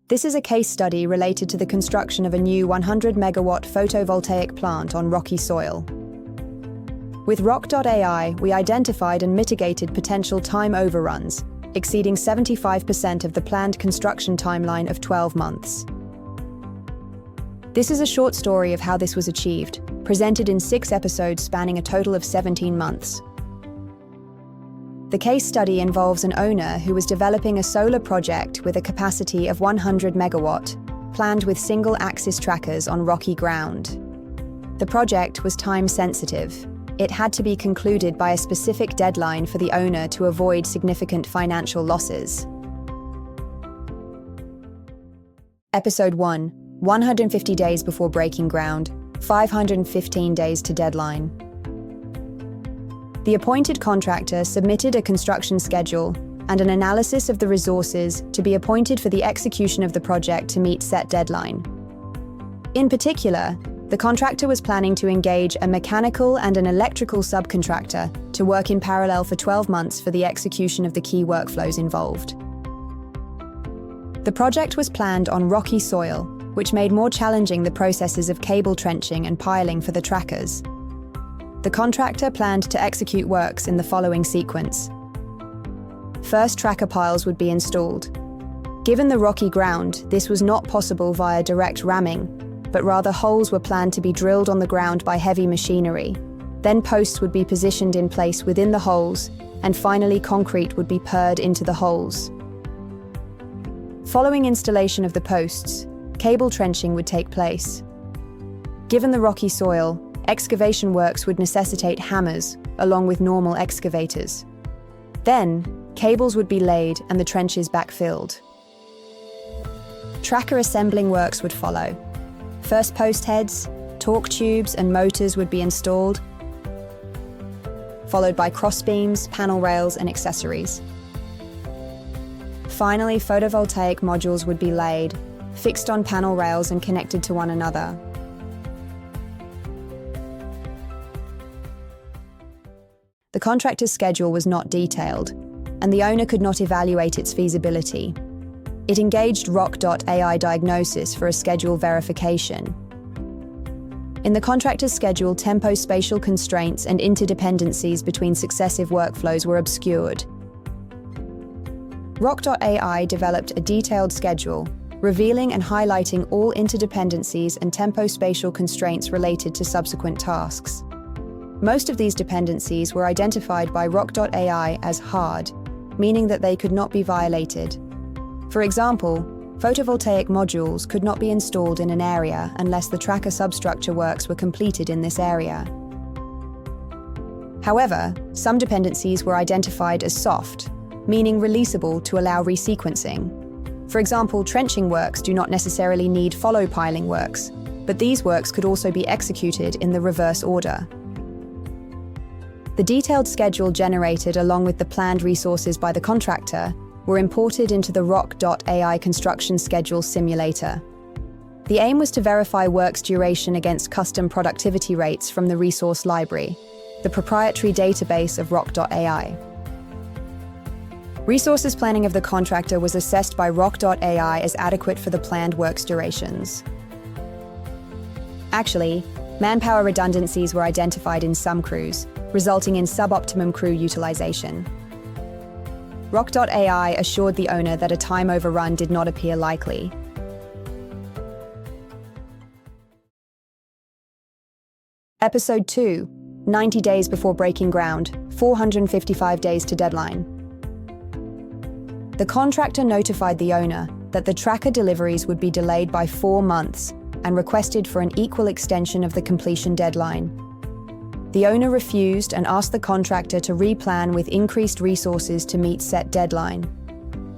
This is a case study related to the construction of a new 100-megawatt photovoltaic plant on rocky soil. With Rock.ai, we identified and mitigated potential time overruns, exceeding 75% of the planned construction timeline of 12 months. This is a short story of how this was achieved, presented in 6 episodes spanning a total of 17 months. The case study involves an owner who was developing a solar project with a capacity of 100 megawatt, planned with single-axis trackers on rocky ground. The project was time-sensitive. It had to be concluded by a specific deadline for the owner to avoid significant financial losses. Episode 1: 150 days before breaking ground, 515 days to deadline. The appointed contractor submitted a construction schedule and an analysis of the resources to be appointed for the execution of the project to meet set deadline. In particular, the contractor was planning to engage a mechanical and an electrical subcontractor to work in parallel for 12 months for the execution of the key workflows involved. The project was planned on rocky soil, which made more challenging the processes of cable trenching and piling for the trackers. The contractor planned to execute works in the following sequence. First, tracker piles would be installed. Given the rocky ground, this was not possible via direct ramming, but rather holes were planned to be drilled on the ground by heavy machinery. Then posts would be positioned in place within the holes, and finally concrete would be poured into the holes. Following installation of the posts, cable trenching would take place. Given the rocky soil, excavation works would necessitate hammers, along with normal excavators. Then, cables would be laid and the trenches backfilled. Tracker assembling works would follow. First post heads, torque tubes and motors would be installed, followed by crossbeams, panel rails and accessories. Finally, photovoltaic modules would be laid, fixed on panel rails and connected to one another. The contractor's schedule was not detailed, and the owner could not evaluate its feasibility. It engaged Rock.ai diagnosis for a schedule verification. In the contractor's schedule, tempo-spatial constraints and interdependencies between successive workflows were obscured. Rock.ai developed a detailed schedule, revealing and highlighting all interdependencies and tempo-spatial constraints related to subsequent tasks. Most of these dependencies were identified by Rock.ai as hard, meaning that they could not be violated. For example, photovoltaic modules could not be installed in an area unless the tracker substructure works were completed in this area. However, some dependencies were identified as soft, meaning releasable to allow resequencing. For example, trenching works do not necessarily need follow piling works, but these works could also be executed in the reverse order. The detailed schedule generated along with the planned resources by the contractor were imported into the Rock.ai construction schedule simulator. The aim was to verify work's duration against custom productivity rates from the resource library, the proprietary database of Rock.ai. Resources planning of the contractor was assessed by Rock.ai as adequate for the planned work's durations. Actually, manpower redundancies were identified in some crews, resulting in suboptimum crew utilization. Rock.ai assured the owner that a time overrun did not appear likely. Episode 2: 90 days before breaking ground, 455 days to deadline. The contractor notified the owner that the tracker deliveries would be delayed by 4 months and requested for an equal extension of the completion deadline. The owner refused and asked the contractor to replan with increased resources to meet set deadline.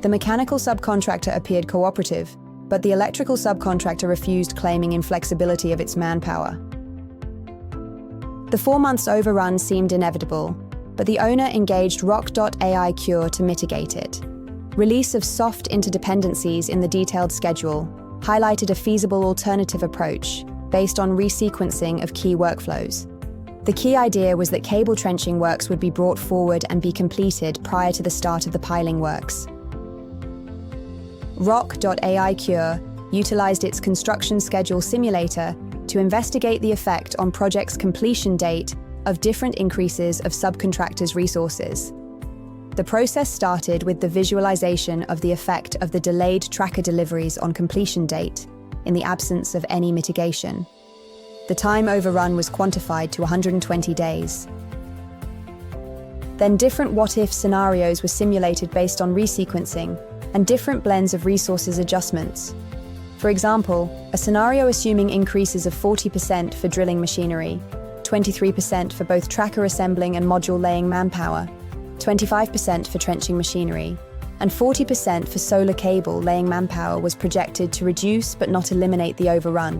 The mechanical subcontractor appeared cooperative, but the electrical subcontractor refused, claiming inflexibility of its manpower. The 4 months overrun seemed inevitable, but the owner engaged Rock.ai Cure to mitigate it. Release of soft interdependencies in the detailed schedule highlighted a feasible alternative approach based on resequencing of key workflows. The key idea was that cable trenching works would be brought forward and be completed prior to the start of the piling works. Rock.ai Cure utilized its construction schedule simulator to investigate the effect on project's completion date of different increases of subcontractors' resources. The process started with the visualization of the effect of the delayed tracker deliveries on completion date in the absence of any mitigation. The time overrun was quantified to 120 days. Then different what-if scenarios were simulated based on resequencing and different blends of resources adjustments. For example, a scenario assuming increases of 40% for drilling machinery, 23% for both tracker assembling and module laying manpower, 25% for trenching machinery, and 40% for solar cable laying manpower was projected to reduce but not eliminate the overrun.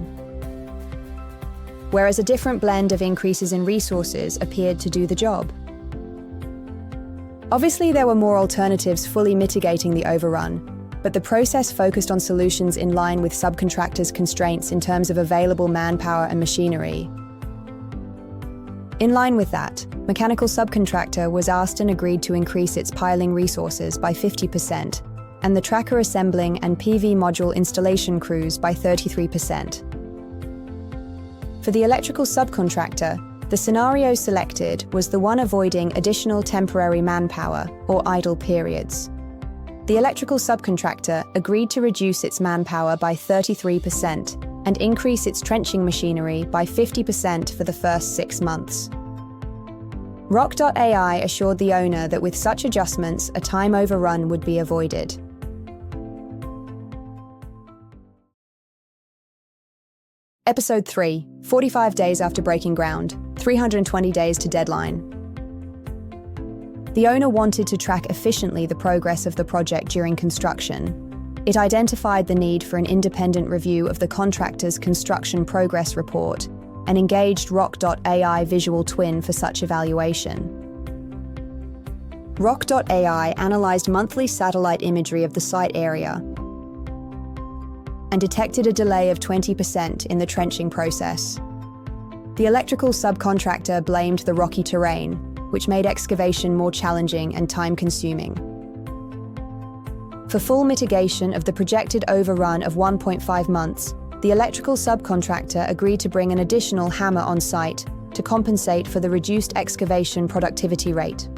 Whereas a different blend of increases in resources appeared to do the job. Obviously, there were more alternatives fully mitigating the overrun, but the process focused on solutions in line with subcontractors' constraints in terms of available manpower and machinery. In line with that, mechanical subcontractor was asked and agreed to increase its piling resources by 50% and the tracker assembling and PV module installation crews by 33%. For the electrical subcontractor, the scenario selected was the one avoiding additional temporary manpower or idle periods. The electrical subcontractor agreed to reduce its manpower by 33% and increase its trenching machinery by 50% for the first 6 months. Rock.ai assured the owner that with such adjustments, a time overrun would be avoided. Episode 3, 45 days after breaking ground, 320 days to deadline. The owner wanted to track efficiently the progress of the project during construction. It identified the need for an independent review of the contractor's construction progress report and engaged Rock.ai Visual Twin for such evaluation. Rock.ai analyzed monthly satellite imagery of the site area and detected a delay of 20% in the trenching process. The electrical subcontractor blamed the rocky terrain, which made excavation more challenging and time-consuming. For full mitigation of the projected overrun of 1.5 months, the electrical subcontractor agreed to bring an additional hammer on site to compensate for the reduced excavation productivity rate.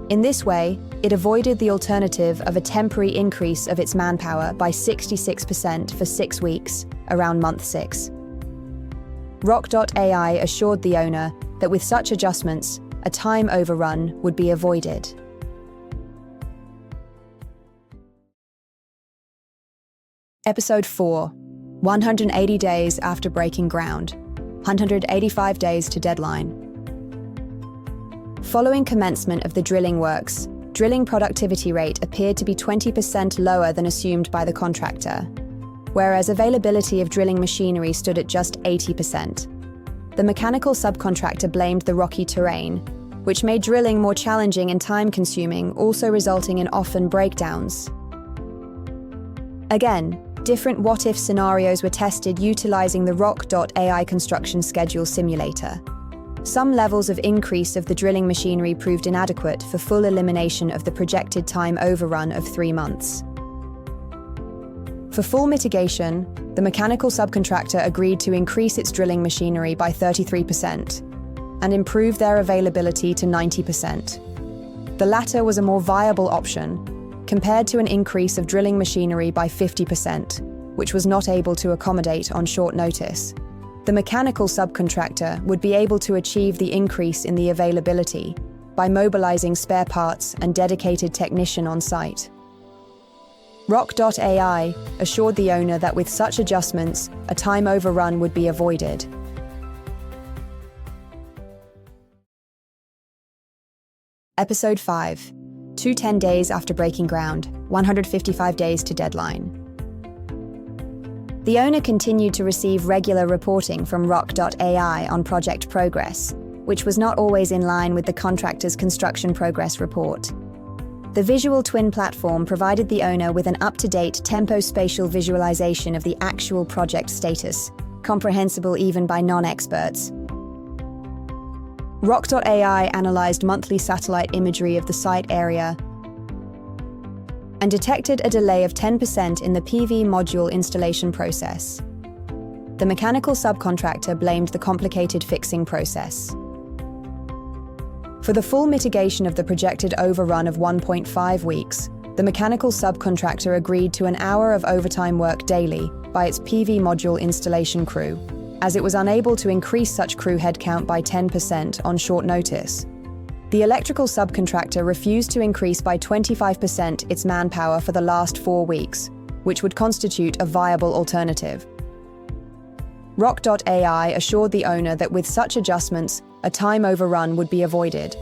In this way, it avoided the alternative of a temporary increase of its manpower by 66% for 6 weeks, around month 6. Rock.ai assured the owner that with such adjustments, a time overrun would be avoided. Episode 4, 180 days after breaking ground, 185 days to deadline. Following commencement of the drilling works, drilling productivity rate appeared to be 20% lower than assumed by the contractor, whereas availability of drilling machinery stood at just 80%. The mechanical subcontractor blamed the rocky terrain, which made drilling more challenging and time-consuming, also resulting in often breakdowns. Again, different what-if scenarios were tested utilizing the Rock.ai construction schedule simulator. Some levels of increase of the drilling machinery proved inadequate for full elimination of the projected time overrun of 3 months. For full mitigation, the mechanical subcontractor agreed to increase its drilling machinery by 33% and improve their availability to 90%. The latter was a more viable option compared to an increase of drilling machinery by 50%, which was not able to accommodate on short notice. The mechanical subcontractor would be able to achieve the increase in the availability by mobilizing spare parts and dedicated technician on site. Rock.ai assured the owner that with such adjustments, a time overrun would be avoided. Episode 5, 210 days after breaking ground, 155 days to deadline. The owner continued to receive regular reporting from Rock.ai on project progress, which was not always in line with the contractor's construction progress report. The Visual Twin platform provided the owner with an up-to-date tempo-spatial visualization of the actual project status, comprehensible even by non-experts. Rock.ai analyzed monthly satellite imagery of the site area and detected a delay of 10% in the PV module installation process. The mechanical subcontractor blamed the complicated fixing process. For the full mitigation of the projected overrun of 1.5 weeks, the mechanical subcontractor agreed to an hour of overtime work daily by its PV module installation crew, as it was unable to increase such crew headcount by 10% on short notice. The electrical subcontractor refused to increase by 25% its manpower for the last 4 weeks, which would constitute a viable alternative. Rock.ai assured the owner that with such adjustments, a time overrun would be avoided.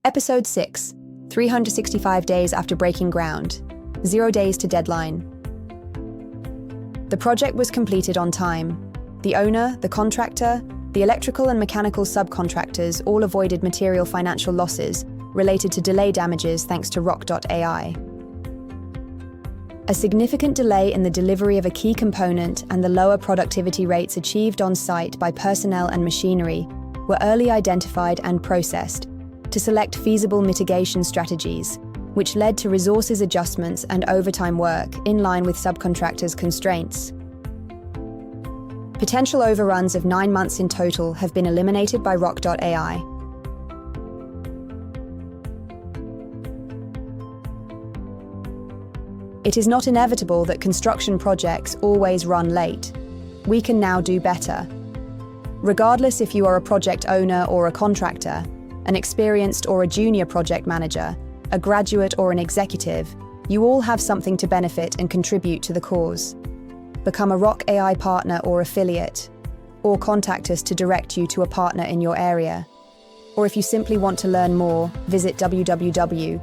Episode 6, 365 days after breaking ground, 0 days to deadline. The project was completed on time. The owner, the contractor, the electrical and mechanical subcontractors all avoided material financial losses related to delay damages thanks to Rock.ai. A significant delay in the delivery of a key component and the lower productivity rates achieved on site by personnel and machinery were early identified and processed to select feasible mitigation strategies, which led to resources adjustments and overtime work in line with subcontractors' constraints. Potential overruns of 9 months in total have been eliminated by Rock.ai. It is not inevitable that construction projects always run late. We can now do better. Regardless if you are a project owner or a contractor, an experienced or a junior project manager, a graduate or an executive, you all have something to benefit and contribute to the cause. Become a Rock.ai partner or affiliate, or contact us to direct you to a partner in your area. Or if you simply want to learn more, visit www.rock.ai.